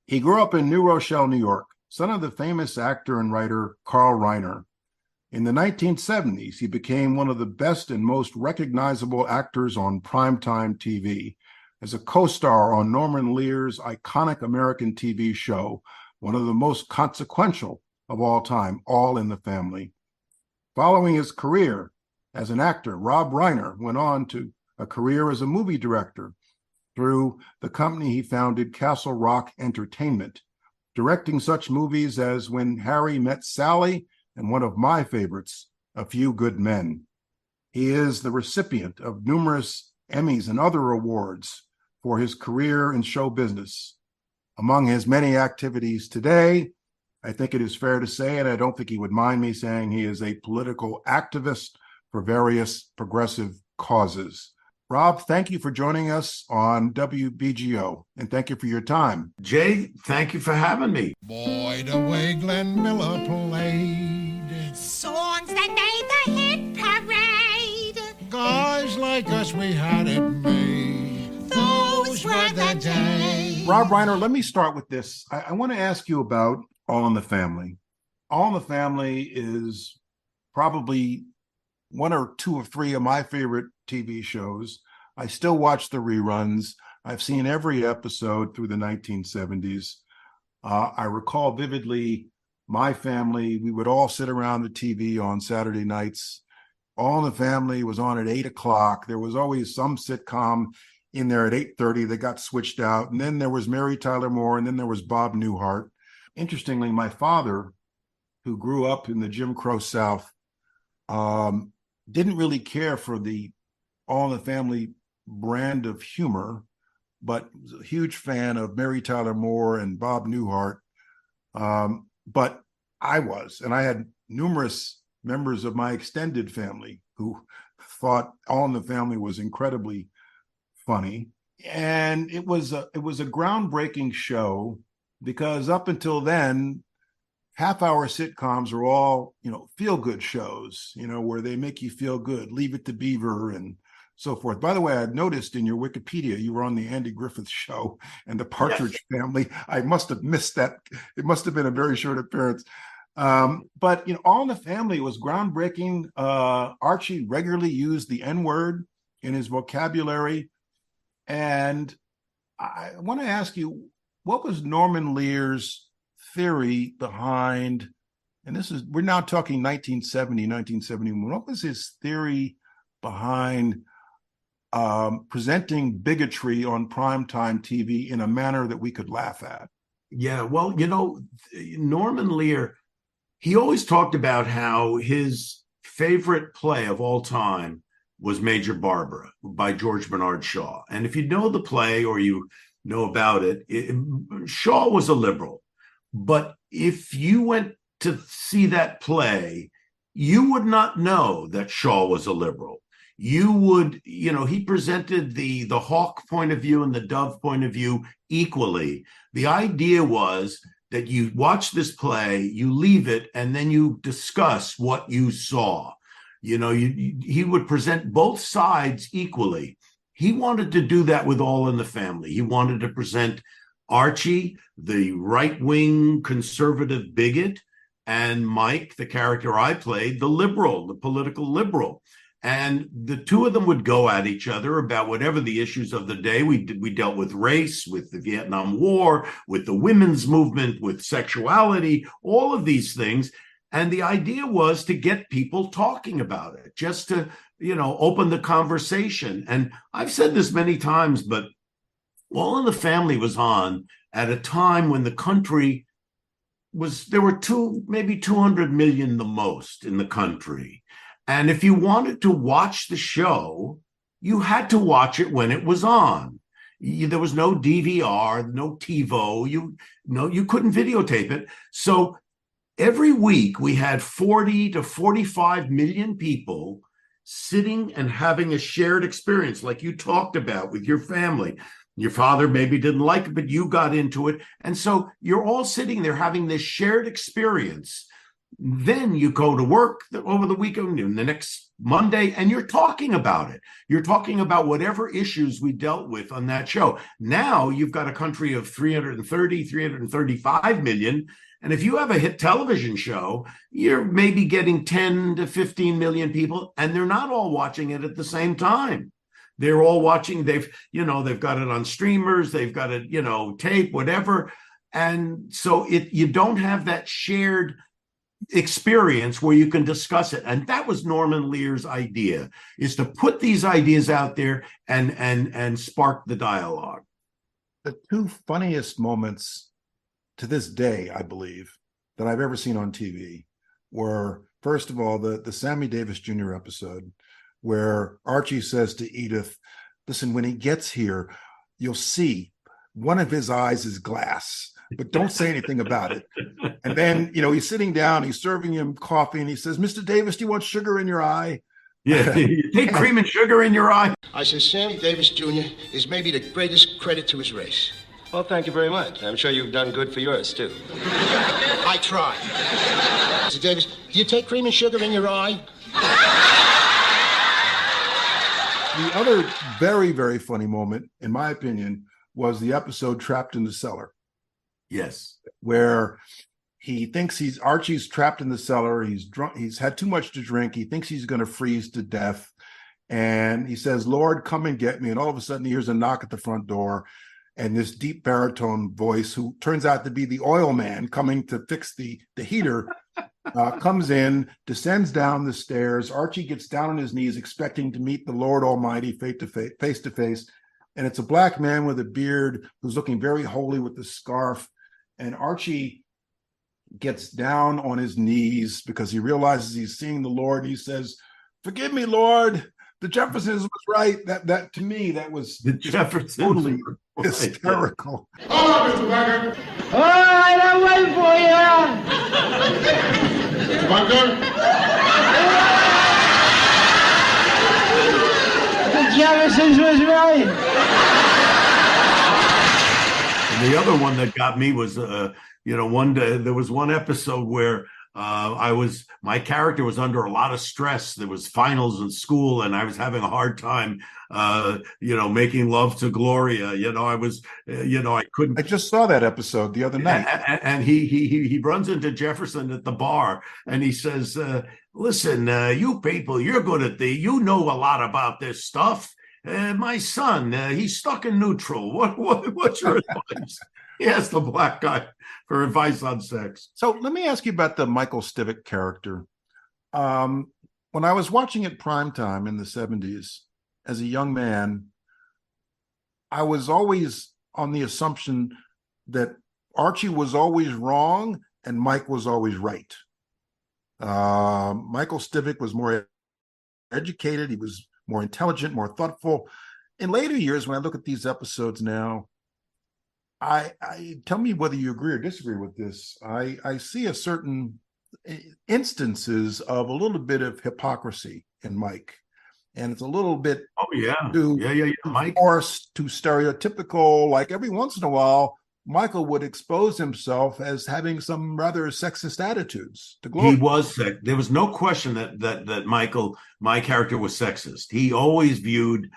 He grew up in New Rochelle, New York, son of the famous actor and writer Carl Reiner. In the 1970s, he became one of the best and most recognizable actors on primetime TV. As a co-star on Norman Lear's iconic American TV show, one of the most consequential of all time, All in the Family. Following his career as an actor, Rob Reiner went on to a career as a movie director through the company he founded, Castle Rock Entertainment, directing such movies as When Harry Met Sally and one of my favorites, A Few Good Men. He is the recipient of numerous Emmys and other awards for his career in show business. Among his many activities today, I think it is fair to say, and I don't think he would mind me saying, he is a political activist for various progressive causes. Rob, thank you for joining us on WBGO, and thank you for your time. Jay, thank you for having me. Boy, the way Glenn Miller played songs that made the hit parade. Guys like us, we had it made. Those were the days. Rob Reiner, let me start with this. I want to ask you about All in the Family. All in the Family is probably one or two or three of my favorite TV shows. I still watch the reruns. I've seen every episode through the 1970s. I recall vividly my family, we would all sit around the TV on Saturday nights. All in the Family was on at 8 o'clock. There was always some sitcom in there at 8:30 that got switched out. And then there was Mary Tyler Moore, and then there was Bob Newhart. Interestingly, my father, who grew up in the Jim Crow South, didn't really care for the All in the Family brand of humor, but was a huge fan of Mary Tyler Moore and Bob Newhart. But I was, and I had numerous members of my extended family who thought All in the Family was incredibly funny. And it was a groundbreaking show because up until then, half-hour sitcoms are all, feel-good shows, where they make you feel good. Leave It to Beaver and so forth. By the way, I noticed in your Wikipedia you were on the Andy Griffith Show and the Partridge Family. I must have missed that. It must have been a very short appearance. But All in the Family was groundbreaking. Archie regularly used the N-word in his vocabulary, and I want to ask you, what was Norman Lear's theory behind, and we're now talking 1970, 1971, what was his theory behind presenting bigotry on primetime TV in a manner that we could laugh at? Yeah, well, Norman Lear, he always talked about how his favorite play of all time was Major Barbara by George Bernard Shaw. And if you know the play or you know about it, Shaw was a liberal. But if you went to see that play, you would not know that Shaw was a liberal. You would, he presented the hawk point of view and the dove point of view equally. The idea was that you watch this play, you leave it, and then you discuss what you saw. He would present both sides equally. He wanted to do that with All in the Family. He wanted to present Archie, the right-wing conservative bigot, and Mike, the character I played, the liberal, the political liberal. And the two of them would go at each other about whatever the issues of the day. We dealt with race, with the Vietnam War, with the women's movement, with sexuality, all of these things. And the idea was to get people talking about it, just to, open the conversation. And I've said this many times, but All in the Family was on at a time when the country there were maybe 200 million the most in the country. And if you wanted to watch the show, you had to watch it when it was on. There was no DVR, no TiVo, you couldn't videotape it. So every week we had 40 to 45 million people sitting and having a shared experience like you talked about with your family. Your father maybe didn't like it, but you got into it. And so you're all sitting there having this shared experience Then you go to work over the weekend and the next Monday, and you're talking about it. You're talking about whatever issues we dealt with on that show. Now you've got a country of 330, 335 million. And if you have a hit television show, you're maybe getting 10 to 15 million people, and they're not all watching it at the same time. They're all watching. They've got it on streamers. They've got it, tape, whatever. And so you don't have that shared experience where you can discuss it. And that was Norman Lear's idea, is to put these ideas out there and spark the dialogue. The two funniest moments to this day, I believe, that I've ever seen on TV were, first of all, the Sammy Davis Jr. episode where Archie says to Edith, listen, when he gets here, you'll see one of his eyes is glass, but don't say anything about it. And then, he's sitting down, he's serving him coffee, and he says, Mr. Davis, do you want sugar in your eye? Yeah, take cream and sugar in your eye. I said, Sammy Davis Jr. is maybe the greatest credit to his race. Well, thank you very much. I'm sure you've done good for yours, too. I tried. Mr. Davis, do you take cream and sugar in your eye? The other very, very funny moment, in my opinion, was the episode Trapped in the Cellar. Yes. Where he thinks Archie's trapped in the cellar. He's drunk. He's had too much to drink. He thinks he's going to freeze to death. And he says, Lord, come and get me. And all of a sudden he hears a knock at the front door. And this deep baritone voice, who turns out to be the oil man coming to fix the heater, comes in, descends down the stairs. Archie gets down on his knees, expecting to meet the Lord Almighty face to face. And it's a black man with a beard who's looking very holy with the scarf. And Archie gets down on his knees because he realizes he's seeing the Lord. And he says, forgive me, Lord. The Jeffersons was right. That to me, that was the Jeffersons totally hysterical. Hold up, Mr. Bunker. All right, I'm waiting for you. Mr. Bunker? The Jeffersons was right. And the other one that got me was, one day there was one episode where my character was under a lot of stress. There was finals in school, and I was having a hard time, making love to Gloria. I couldn't. I just saw that episode the other night. And he runs into Jefferson at the bar, and he says, "Listen, you people, you're good at you know a lot about this stuff. My son, he's stuck in neutral. What's your advice?" He asked the black guy for advice on sex. So let me ask you about the Michael Stivic character. When I was watching it primetime in the 70s, as a young man, I was always on the assumption that Archie was always wrong and Mike was always right. Michael Stivic was more educated. He was more intelligent, more thoughtful. In later years, when I look at these episodes now, I tell me whether you agree or disagree with this. I see a certain instances of a little bit of hypocrisy in Mike, and it's a little bit Mike, forced, too stereotypical. Like every once in a while, Michael would expose himself as having some rather sexist attitudes to Gloria. He was sick. There was no question that Michael, my character, was sexist. He always viewed.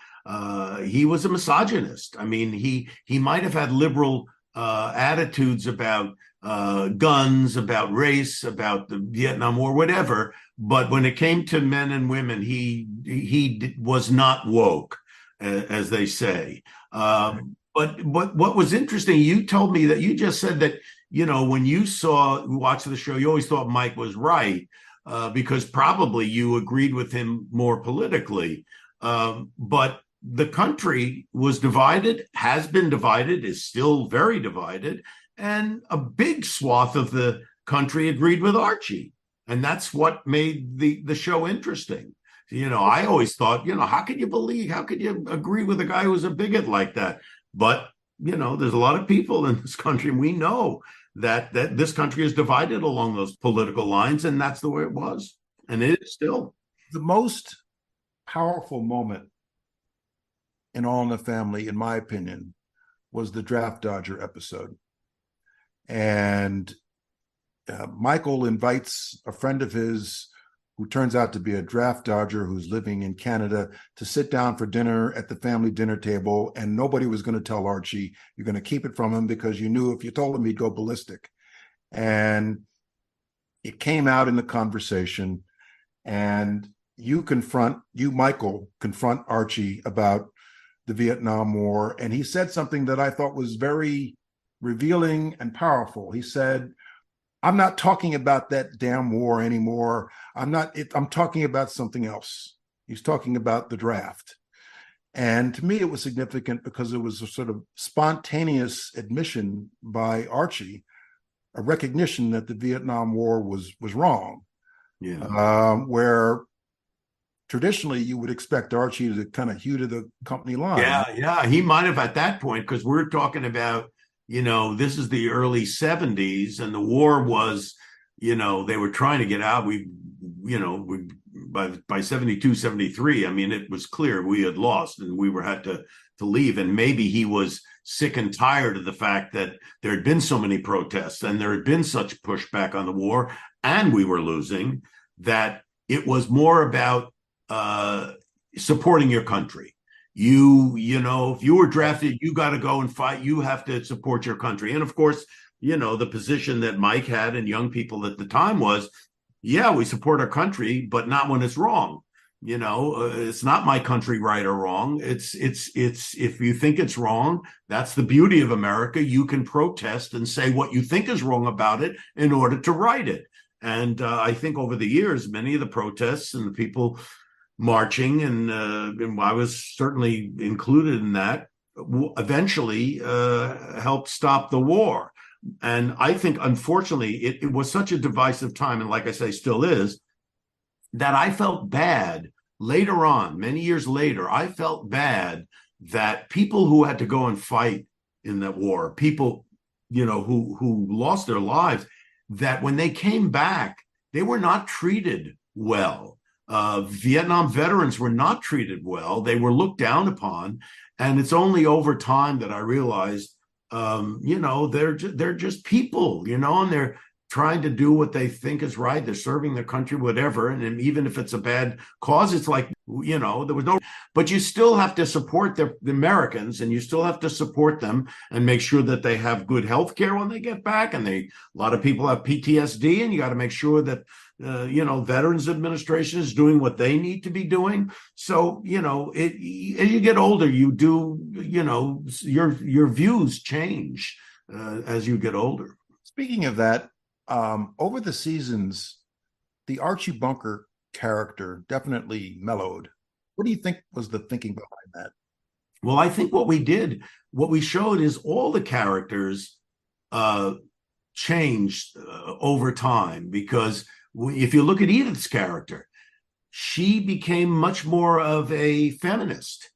He was a misogynist. I mean, he might have had liberal attitudes about guns, about race, about the Vietnam War, whatever. But when it came to men and women, he was not woke, as they say. But what was interesting, you told me that you just said that, when you watched the show, you always thought Mike was right because probably you agreed with him more politically. But the country was divided, has been divided, is still very divided. And a big swath of the country agreed with Archie. And that's what made the show interesting. I always thought, how could you agree with a guy who's a bigot like that? But, there's a lot of people in this country, and we know that this country is divided along those political lines, and that's the way it was. And it is still. The most powerful moment in All in the Family, in my opinion, was the Draft Dodger episode. And Michael invites a friend of his who turns out to be a draft dodger who's living in Canada to sit down for dinner at the family dinner table. And nobody was going to tell Archie. You're going to keep it from him because you knew if you told him, he'd go ballistic. And it came out in the conversation. And Michael, confront Archie about the Vietnam War. And he said something that I thought was very revealing and powerful. He said, I'm not talking about that damn war anymore. I'm talking about something else. He's talking about the draft. And to me, it was significant because it was a sort of spontaneous admission by Archie, a recognition that the Vietnam War was wrong. Yeah. Where traditionally you would expect Archie to kind of hew to the company line. Yeah. He might have at that point, because we're talking about, this is the early 70s, and the war was, they were trying to get out. By 72, 73, I mean, it was clear we had lost and we had to leave. And maybe he was sick and tired of the fact that there had been so many protests and there had been such pushback on the war, and we were losing, that it was more about supporting your country. If you were drafted, you got to go and fight. You have to support your country. And of course, the position that Mike had and young people at the time was, yeah, we support our country, but not when it's wrong. It's not my country, right or wrong. It's if you think it's wrong, that's the beauty of America. You can protest and say what you think is wrong about it in order to right it. And I think over the years, many of the protests and the people marching, and I was certainly included in that, eventually helped stop the war. And I think, unfortunately, it was such a divisive time, and like I say, still is, that I felt bad later on, many years later. I felt bad that people who had to go and fight in that war, people, who lost their lives, that when they came back, they were not treated well. Vietnam veterans were not treated well. They were looked down upon. And it's only over time that I realized, they're just people, and they're trying to do what they think is right. They're serving their country, whatever. And even if it's a bad cause, it's like, there was no, but you still have to support the Americans, and you still have to support them and make sure that they have good health care when they get back. And a lot of people have PTSD, and you got to make sure that, Veterans Administration is doing what they need to be doing. So, as you get older, you do, your views change as you get older. Speaking of that, over the seasons, the Archie Bunker character definitely mellowed. What do you think was the thinking behind that? Well, I think what we showed is all the characters changed over time, because if you look at Edith's character, she became much more of a feminist.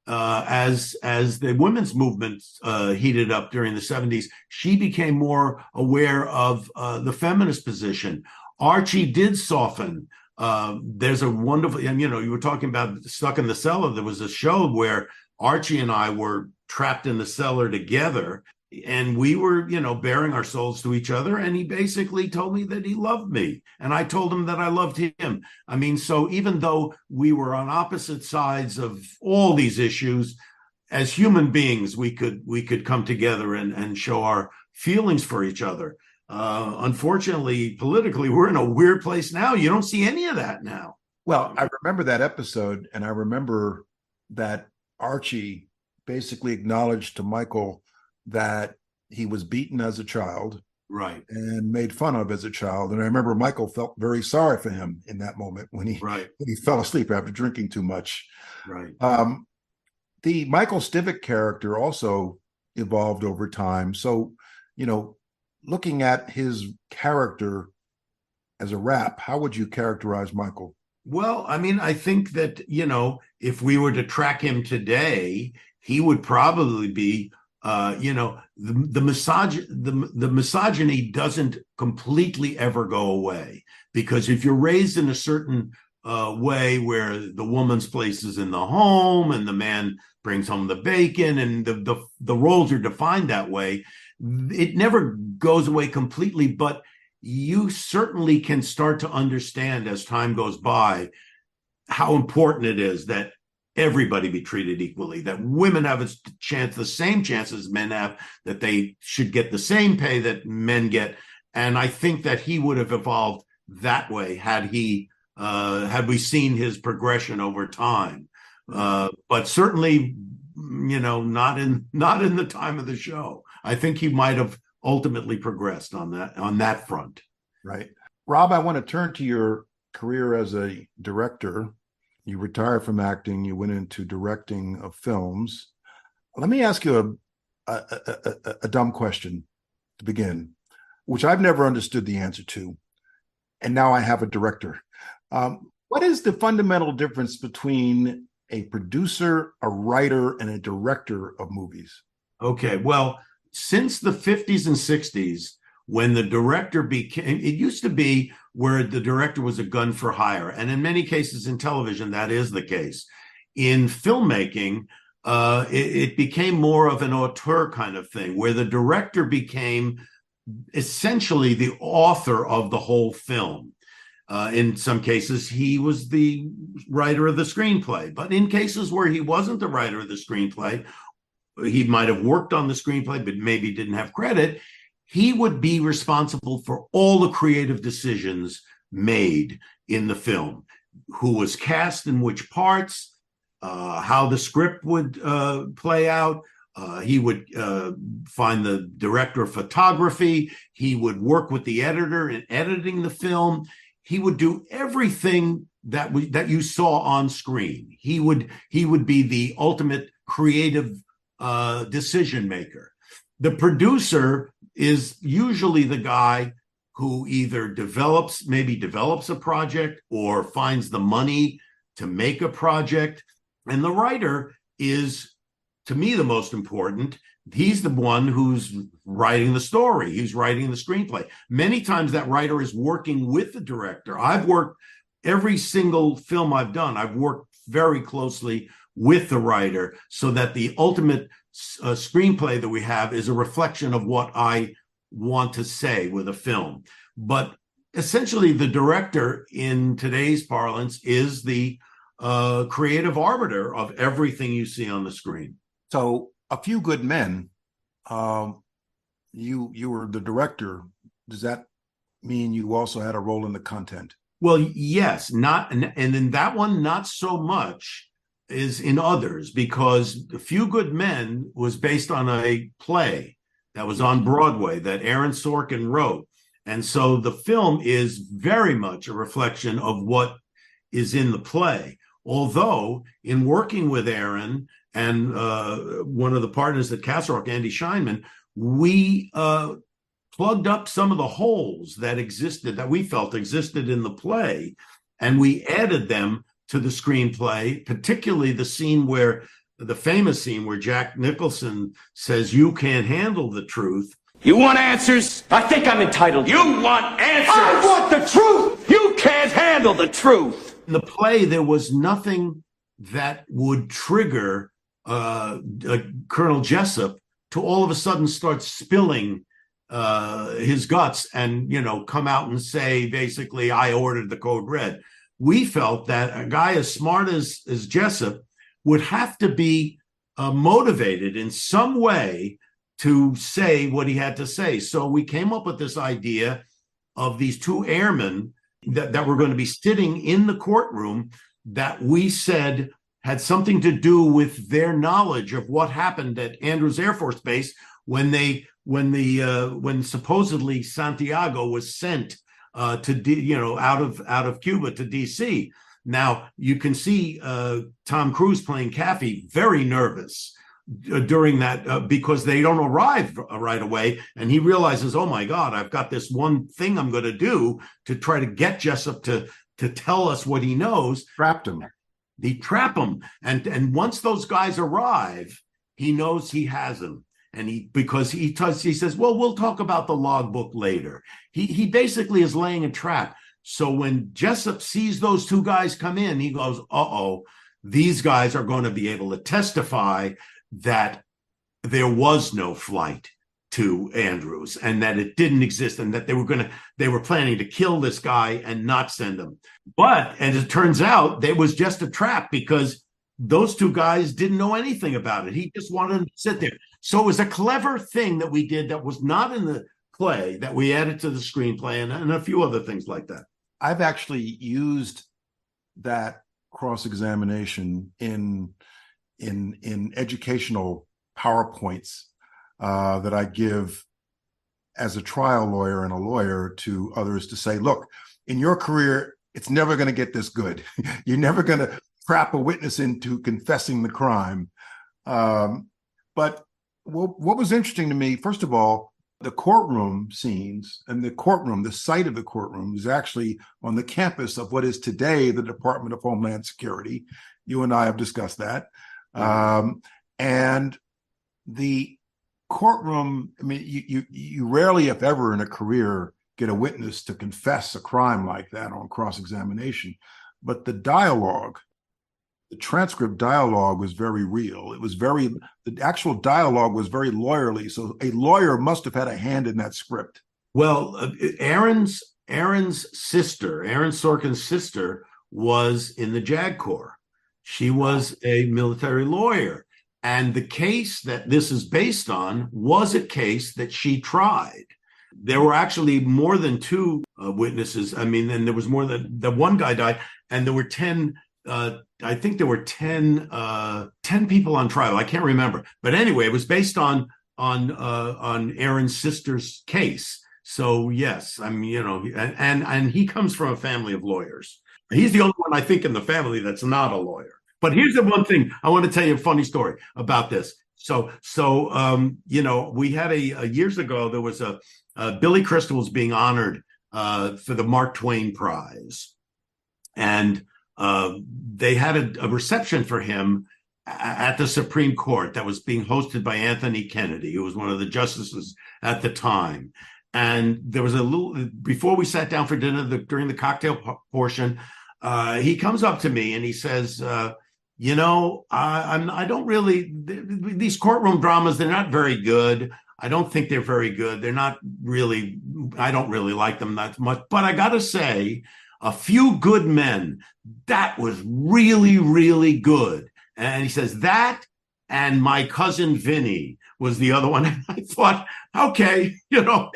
As the women's movement heated up during the 70s, she became more aware of the feminist position. Archie did soften. There's a wonderful, and you were talking about Stuck in the Cellar. There was a show where Archie and I were trapped in the cellar together, and we were, bearing our souls to each other. And he basically told me that he loved me, and I told him that I loved him. I mean, so even though we were on opposite sides of all these issues, as human beings, we could come together and show our feelings for each other. Unfortunately, politically, we're in a weird place now. You don't see any of that now. Well, I remember that episode, and I remember that Archie basically acknowledged to Michael that he was beaten as a child, right, and made fun of as a child. And I remember Michael felt very sorry for him in that moment when he fell asleep after drinking too much. Right. The Michael Stivic character also evolved over time. So, looking at his character as a rap, how would you characterize Michael? Well, I mean, I think that, if we were to track him today, he would probably be, the misogyny doesn't completely ever go away, because if you're raised in a certain way where the woman's place is in the home and the man brings home the bacon, and the roles are defined that way, it never goes away completely. But you certainly can start to understand as time goes by how important it is that everybody be treated equally, that women have a chance, the same chances men have, that they should get the same pay that men get. And I think that he would have evolved that way had we seen his progression over time. But certainly, not in the time of the show. I think he might have ultimately progressed on that front. Right. Rob, I want to turn to your career as a director. You retired from acting, you went into directing of films. Let me ask you a dumb question to begin, which I've never understood the answer to. And now I have a director. What is the fundamental difference between a producer, a writer, and a director of movies? Okay, well, since the 50s and 60s, when the director it used to be where the director was a gun for hire. And in many cases in television, that is the case. In filmmaking, it became more of an auteur kind of thing, where the director became essentially the author of the whole film. In some cases, he was the writer of the screenplay. But in cases where he wasn't the writer of the screenplay, he might have worked on the screenplay, but maybe didn't have credit. He would be responsible for all the creative decisions made in the film, who was cast in which parts, how the script would play out. He would find the director of photography. He would work with the editor in editing the film. He would do everything that you saw on screen. He would be the ultimate creative decision maker. The producer is usually the guy who either develops a project or finds the money to make a project. And the writer is, to me, the most important. He's the one who's writing the story. He's writing the screenplay. Many times that writer is working with the director. Every single film I've done, I've worked very closely with the writer so that the ultimate screenplay that we have is a reflection of what I want to say with a film. But essentially, the director in today's parlance is the creative arbiter of everything you see on the screen. So, A Few Good Men, you were the director. Does that mean you also had a role in the content? Well, yes, and in that one, not so much is in others, because A Few Good Men was based on a play that was on Broadway that Aaron Sorkin wrote. And so the film is very much a reflection of what is in the play. Although in working with Aaron and one of the partners at Castle Rock, Andy Scheinman, we plugged up some of the holes that we felt existed in the play, and we added them to the screenplay, particularly the famous scene where Jack Nicholson says, "You can't handle the truth." You want answers? I think I'm entitled. You want answers? I want the truth! You can't handle the truth! In the play, there was nothing that would trigger Colonel Jessup to all of a sudden start spilling his guts and, come out and say, basically, I ordered the code red. We felt that a guy as smart as Jessup would have to be motivated in some way to say what he had to say. So we came up with this idea of these two airmen that were going to be sitting in the courtroom that we said had something to do with their knowledge of what happened at Andrews Air Force Base when supposedly Santiago was sent out of Cuba to DC. Now you can see Tom Cruise playing Kaffee very nervous during that because they don't arrive right away, and he realizes, oh my God, I've got this one thing I'm going to do to try to get Jessup to tell us what he knows. Trapped him. They trap him, and once those guys arrive, he knows he has him. And he says, well, we'll talk about the logbook later. He basically is laying a trap. So when Jessup sees those two guys come in, he goes, uh-oh, these guys are going to be able to testify that there was no flight. to Andrews, and that it didn't exist, and that they were planning to kill this guy and not send him. But as it turns out, it was just a trap, because those two guys didn't know anything about it. He just wanted to sit there. So it was a clever thing that we did that was not in the play, that we added to the screenplay, and a few other things like that. I've actually used that cross-examination in educational PowerPoints that I give as a trial lawyer and a lawyer to others, to say, look, in your career, it's never going to get this good. You're never going to trap a witness into confessing the crime. But what was interesting to me, first of all, the courtroom scenes and the site of the courtroom is actually on the campus of what is today the Department of Homeland Security. You and I have discussed that. And the courtroom, I mean, you rarely, if ever in a career, get a witness to confess a crime like that on cross-examination. But the dialogue, the transcript dialogue was very real. The actual dialogue was very lawyerly. So a lawyer must have had a hand in that script. Well, Aaron Sorkin's sister was in the JAG Corps. She was a military lawyer. And the case that this is based on was a case that she tried. There were actually more than two witnesses. I mean, and there was more than the one guy died, and there were 10. I think there were 10 people on trial. I can't remember, but anyway, it was based on Aaron's sister's case. So yes, I mean, and he comes from a family of lawyers. He's the only one, I think, in the family that's not a lawyer. But here's the one thing I want to tell you, a funny story about this. So we had years ago, there was a Billy Crystal was being honored for the Mark Twain Prize, and they had a reception for him at the Supreme Court that was being hosted by Anthony Kennedy, who was one of the justices at the time. And there was before we sat down for dinner, during the cocktail portion, he comes up to me and he says, I don't really, these courtroom dramas, they're not very good. I don't think they're very good. They're not really, I don't really like them that much. But I got to say, A Few Good Men, that was really, really good. And he says that, and My Cousin Vinny was the other one. And I thought, okay,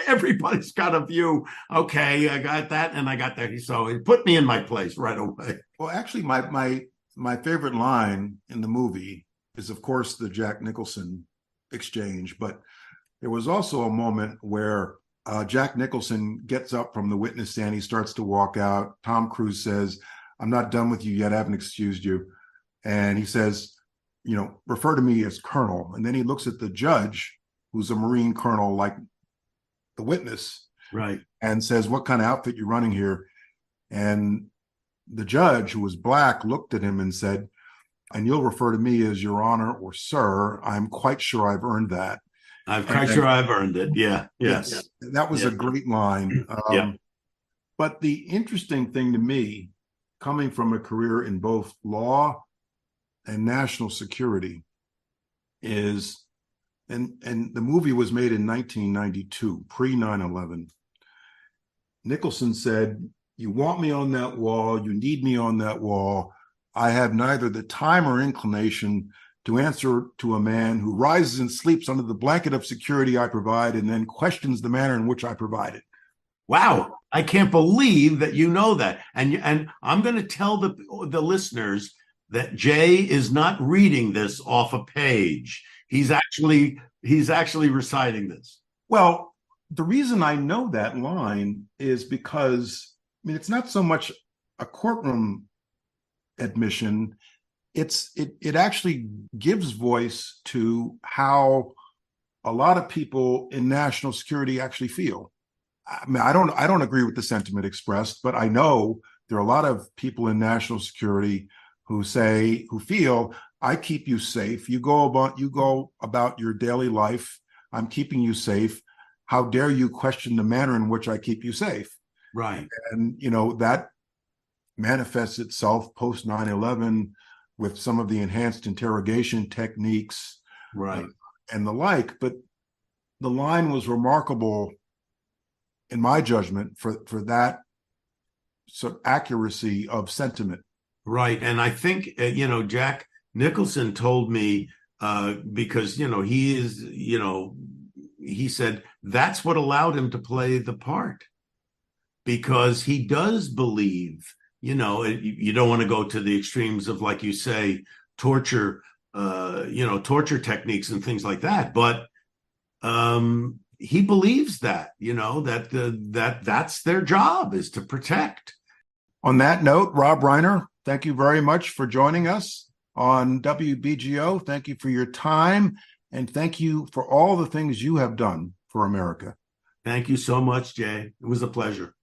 everybody's got a view. Okay, I got that, and I got that. So it put me in my place right away. Well, actually, my favorite line in the movie is, of course, the Jack Nicholson exchange. But there was also a moment where Jack Nicholson gets up from the witness stand. He starts to walk out. Tom Cruise says, "I'm not done with you yet. I haven't excused you." And he says, refer to me as Colonel. And then he looks at the judge, who's a Marine colonel like the witness, right, and says, "What kind of outfit you running here?" And the judge, who was black, looked at him and said, "And you'll refer to me as Your Honor or Sir. I'm quite sure I've earned that." I'm quite sure I've earned it. Yeah. Yes. That was a great line. But the interesting thing to me, coming from a career in both law and national security, is, and the movie was made in 1992, pre 9/11. Nicholson said, "You want me on that wall, you need me on that wall. I have neither the time or inclination to answer to a man who rises and sleeps under the blanket of security I provide and then questions the manner in which I provide it." Wow, I can't believe that you know that. And I'm going to tell the listeners that Jay is not reading this off a page. He's actually reciting this. Well, the reason I know that line is because, it's not so much a courtroom admission. It actually gives voice to how a lot of people in national security actually feel. I don't agree with the sentiment expressed, but I know there are a lot of people in national security who feel, I keep you safe. You go about your daily life. I'm keeping you safe. How dare you question the manner in which I keep you safe? Right. And, that manifests itself post 9/11 with some of the enhanced interrogation techniques, right, and the like. But the line was remarkable, in my judgment, for that sort of accuracy of sentiment. Right. And I think, Jack Nicholson told me, because, he said that's what allowed him to play the part, because he does believe, you don't want to go to the extremes of, like you say, torture, torture techniques and things like that. But he believes that, that's their job, is to protect. On that note, Rob Reiner, thank you very much for joining us on WBGO. Thank you for your time, and thank you for all the things you have done for America. Thank you so much, Jay. It was a pleasure.